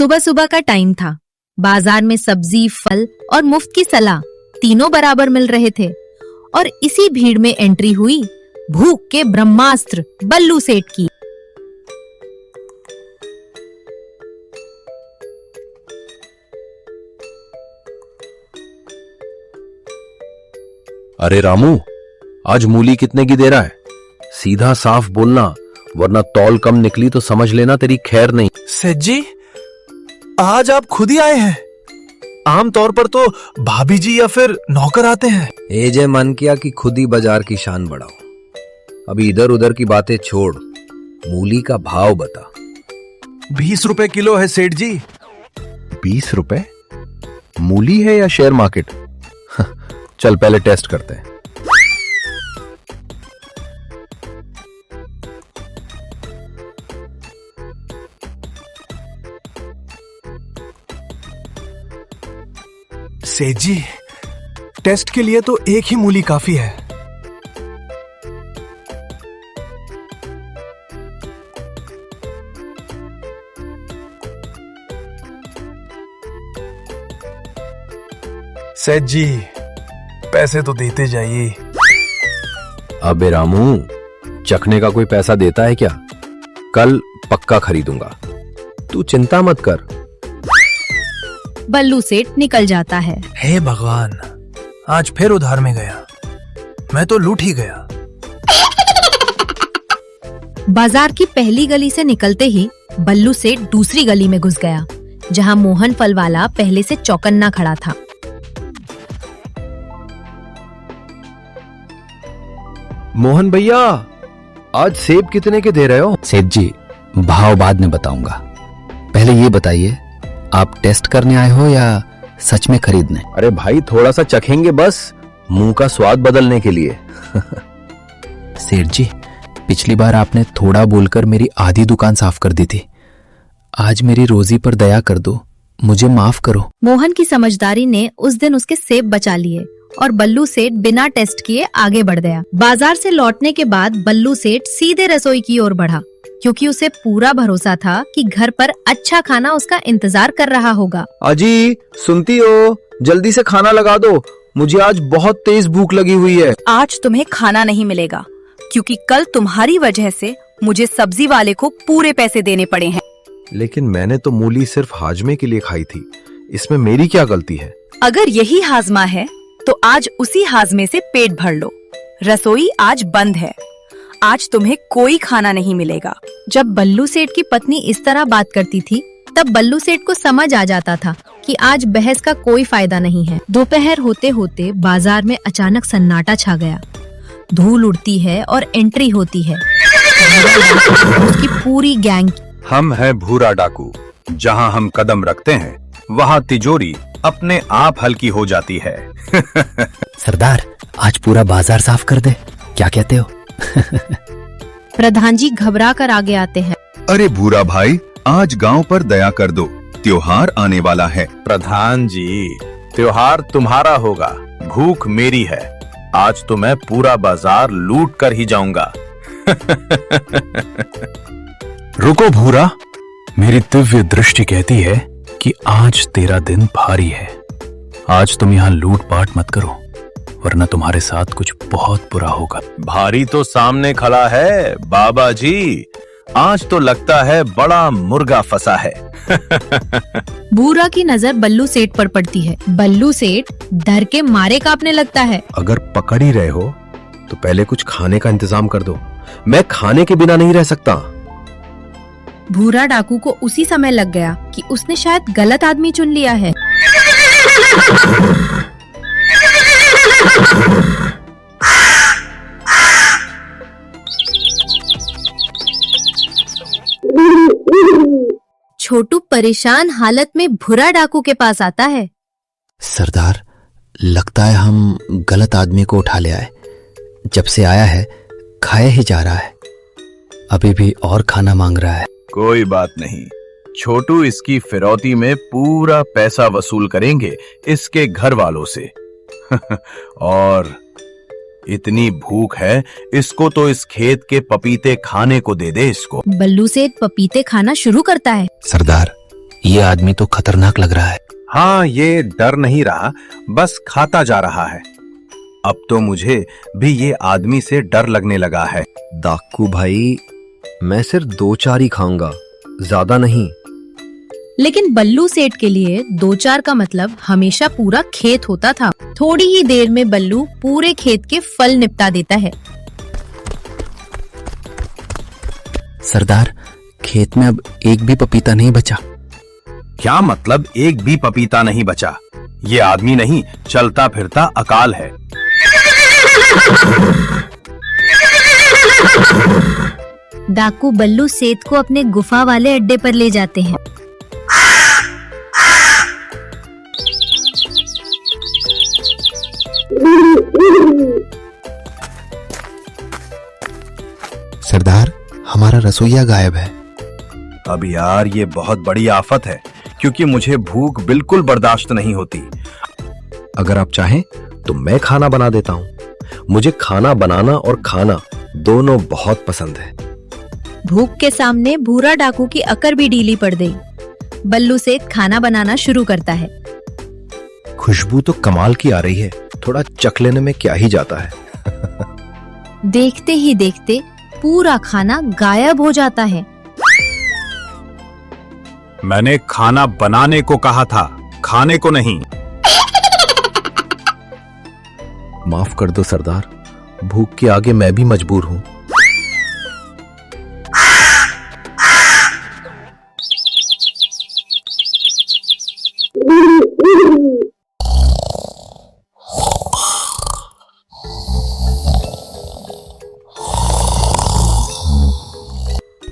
सुबह सुबह का टाइम था। बाजार में सब्जी, फल और मुफ्त की सलाह तीनों बराबर मिल रहे थे और इसी भीड़ में एंट्री हुई भूख के ब्रह्मास्त्र बल्लू सेठ की। अरे रामू, आज मूली कितने की दे रहा है? सीधा साफ बोलना, वरना तौल कम निकली तो समझ लेना तेरी खैर नहीं। सेठ जी, आज आप खुद ही आए हैं। आमतौर पर तो भाभी जी या फिर नौकर आते हैं। एजे मन किया कि खुद ही बाजार की शान बढ़ाओ। अभी इधर उधर की बातें छोड़, मूली का भाव बता। 20 रुपए किलो है सेठ जी। 20 रुपए? मूली है या शेयर मार्केट? चल पहले टेस्ट करते हैं। सेठ जी, टेस्ट के लिए तो एक ही मूली काफी है। सेठ जी, पैसे तो देते जाइए। अबे रामू, चखने का कोई पैसा देता है क्या? कल पक्का खरीदूंगा, तू चिंता मत कर। बल्लू सेठ निकल जाता है। हे भगवान, आज फिर उधार में गया। मैं तो लूट ही गया। बाजार की पहली गली से निकलते ही बल्लू सेठ दूसरी गली में घुस गया, जहां मोहन फल वाला पहले से चौकन्ना खड़ा था। मोहन भैया, आज सेब कितने के दे रहे हो? सेठ जी, भाव बाद में बताऊंगा। पहले ये बताइए, आप टेस्ट करने आए हो या सच में खरीदने? अरे भाई, थोड़ा सा चखेंगे बस, मुंह का स्वाद बदलने के लिए। सेठ जी, पिछली बार आपने थोड़ा बोलकर मेरी आधी दुकान साफ कर दी थी। आज मेरी रोजी पर दया कर दो, मुझे माफ करो। मोहन की समझदारी ने उस दिन उसके सेब बचा लिए और बल्लू सेठ बिना टेस्ट किए आगे बढ़ गया। बाजार से लौटने के बाद बल्लू सेठ सीधे रसोई की ओर बढ़ा, क्योंकि उसे पूरा भरोसा था कि घर पर अच्छा खाना उसका इंतजार कर रहा होगा। अजी, सुनती हो? जल्दी से खाना लगा दो, मुझे आज बहुत तेज भूख लगी हुई है। आज तुम्हें खाना नहीं मिलेगा, क्योंकि कल तुम्हारी वजह से मुझे सब्जी वाले को पूरे पैसे देने पड़े हैं। लेकिन मैंने तो मूली सिर्फ हाजमे के लिए खाई थी, इसमें मेरी क्या गलती है? अगर यही हाजमा है तो आज उसी हाजमे से पेट भर लो। रसोई आज बंद है। आज तुम्हें कोई खाना नहीं मिलेगा। जब बल्लू सेठ की पत्नी इस तरह बात करती थी, तब बल्लू सेठ को समझ आ जाता था कि आज बहस का कोई फायदा नहीं है। दोपहर होते होते बाजार में अचानक सन्नाटा छा गया। धूल उड़ती है और एंट्री होती है उसकी पूरी गैंग। हम हैं भूरा डाकू। जहां हम कदम रखते हैं, वहां तिजोरी अपने आप हल्की हो जाती है। सरदार, आज पूरा बाजार साफ कर दे, क्या कहते हो? प्रधान जी घबरा कर आगे आते हैं। अरे भूरा भाई, आज गांव पर दया कर दो, त्योहार आने वाला है। प्रधान जी, त्योहार तुम्हारा होगा, भूख मेरी है। आज तो मैं पूरा बाजार लूट कर ही जाऊंगा। रुको भूरा, मेरी दिव्य दृष्टि कहती है कि आज तेरा दिन भारी है। आज तुम यहाँ लूट पाट मत करो, वरना तुम्हारे साथ कुछ बहुत बुरा होगा। भारी तो सामने खड़ा है बाबा जी। आज तो लगता है बड़ा मुर्गा फंसा है। भूरा की नजर बल्लू सेठ पर पड़ती है। बल्लू सेठ डर के मारे कांपने लगता है। अगर पकड़ ही रहे हो तो पहले कुछ खाने का इंतजाम कर दो, मैं खाने के बिना नहीं रह सकता। भूरा डाकू को उसी समय लग गया कि उसने शायद गलत आदमी चुन लिया है। छोटू परेशान हालत में भूरा डाकू के पास आता है। सरदार, लगता है हम गलत आदमी को उठा ले आए। जब से आया है खाए ही जा रहा है, अभी भी और खाना मांग रहा है। कोई बात नहीं, छोटू इसकी फिरौती में पूरा पैसा वसूल करेंगे इसके घर वालों से। और इतनी भूख है, इसको तो इस खेत के पपीते खाने को दे दे इसको। बल्लू सेठ पपीते खाना शुरू करता है। सरदार, ये आदमी तो खतरनाक लग रहा है। हाँ, ये डर नहीं रहा, बस खाता जा रहा है। अब तो मुझे भी ये आदमी से डर लगने लगा है। डाकू भाई, मैं सिर्फ 2-4 ही खाऊंगा, ज्यादा नहीं। लेकिन बल्लू सेठ के लिए 2-4 का मतलब हमेशा पूरा खेत होता था। थोड़ी ही देर में बल्लू पूरे खेत के फल निपटा देता है। सरदार, खेत में अब एक भी पपीता नहीं बचा। क्या मतलब एक भी पपीता नहीं बचा? ये आदमी नहीं, चलता फिरता अकाल है। डाकू बल्लू सेठ को अपने गुफा वाले अड्डे पर ले जाते हैं। सरदार, हमारा रसोइया गायब है। अब यार, ये बहुत बड़ी आफत है, क्योंकि मुझे भूख बिल्कुल बर्दाश्त नहीं होती। अगर आप चाहें तो मैं खाना बना देता हूँ। मुझे खाना बनाना और खाना दोनों बहुत पसंद है। भूख के सामने भूरा डाकू की अकड़ भी ढीली पड़ गई। बल्लू सेठ खाना बनाना शुरू करता है। खुशबू तो कमाल की आ रही है, थोड़ा चख लेने में क्या ही जाता है। देखते ही देखते पूरा खाना गायब हो जाता है। मैंने खाना बनाने को कहा था, खाने को नहीं। माफ कर दो सरदार, भूख के आगे मैं भी मजबूर हूँ।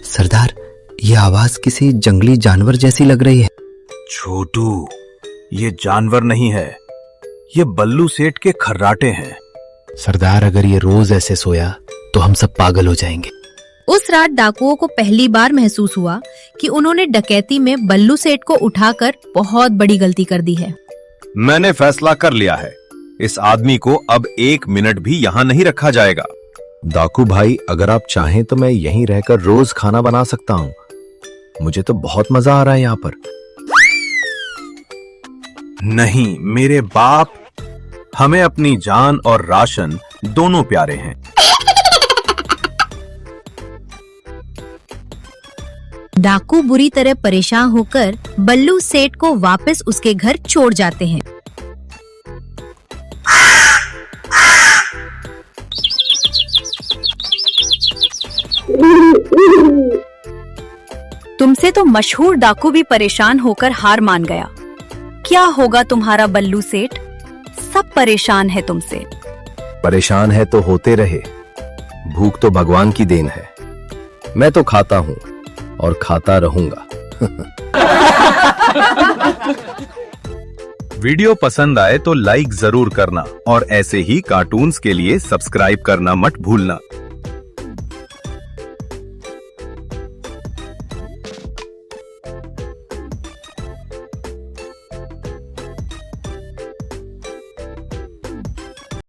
सरदार, ये आवाज किसी जंगली जानवर जैसी लग रही है। छोटू, ये जानवर नहीं है, ये बल्लू सेठ के खर्राटे हैं। सरदार, अगर ये रोज ऐसे सोया तो हम सब पागल हो जाएंगे। उस रात डाकुओं को पहली बार महसूस हुआ कि उन्होंने डकैती में बल्लू सेठ को उठाकर बहुत बड़ी गलती कर दी है। मैंने फैसला कर लिया है, इस आदमी को अब 1 मिनट भी यहाँ नहीं रखा जाएगा। डाकू भाई, अगर आप चाहें तो मैं यहीं रहकर रोज खाना बना सकता हूँ। मुझे तो बहुत मजा आ रहा है यहाँ पर। नहीं मेरे बाप, हमें अपनी जान और राशन दोनों प्यारे हैं। डाकू बुरी तरह परेशान होकर बल्लू सेठ को वापस उसके घर छोड़ जाते हैं। तुमसे तो मशहूर डाकू भी परेशान होकर हार मान गया। क्या होगा तुम्हारा बल्लू सेठ? सब परेशान है तुमसे। परेशान है तो होते रहे, भूख तो भगवान की देन है। मैं तो खाता हूँ और खाता रहूंगा। वीडियो पसंद आए तो लाइक जरूर करना और ऐसे ही कार्टून्स के लिए सब्सक्राइब करना मत भूलना।